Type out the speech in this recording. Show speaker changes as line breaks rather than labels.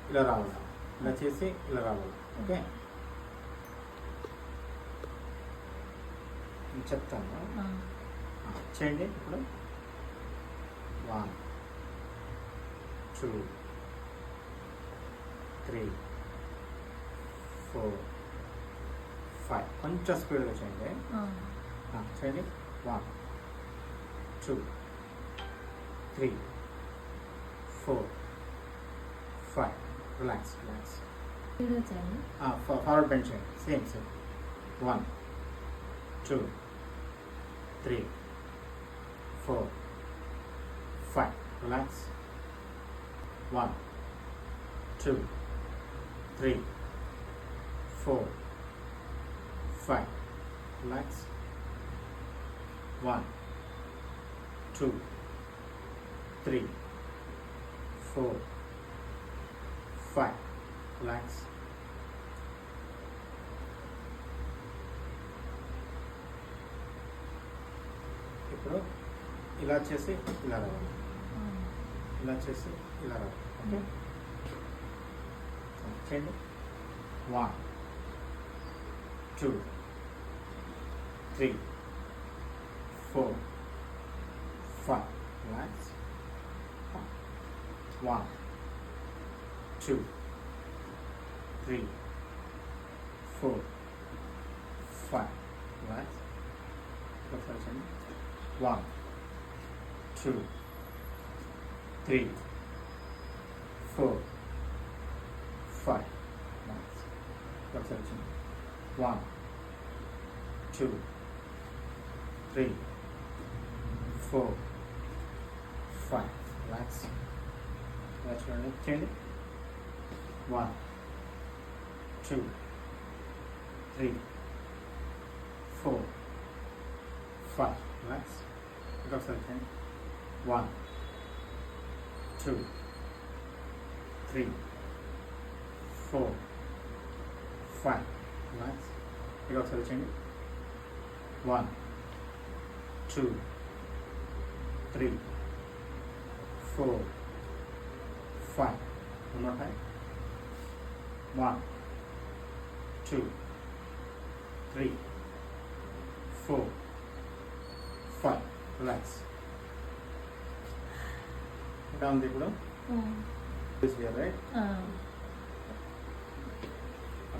ఇలా రావాలి, ఇలా చేసి ఇలా రావాలి. ఓకే, నేను చెప్తాను చేయండి. ఇప్పుడు 1 2 3 4 5. కొంచెం స్పీడ్గా చేయండి. చేయండి. 1 2 3 4 5. రిలాక్స్. ఫార్వర్డ్ బెండ్ చేయండి. సేమ్ 1 2 3 4 5. రిలాక్స్. 1 2 3 4 5. రిలాక్స్. 1 2 3 4 5. రిలాక్స్. ఇప్పుడు ఇలా చేసి ఇలా రావాలి, ఇలా చేసి ఇలా రావాలి. ఓకే, చేయండి. 1 2 3 4 5. రిలాక్స్. 1 2 3 4 5. రిలాక్స్. ఒకసారి చేయండి. 1 2 3 4 5. రిలాక్స్. ఒకసారి చేయండి. 1 2 3 4 5. రిలాక్స్. చూడండి, చేయండి. 1 2 3 4 5. రిలాక్స్. ఒకసారి చేయండి. 1 2 3 4 5. రిలాక్స్. ఒకసారి చేయండి. 1 2 3 4 5. One more time. 1 2 3 4 5. Relax. Down the below. This here, right?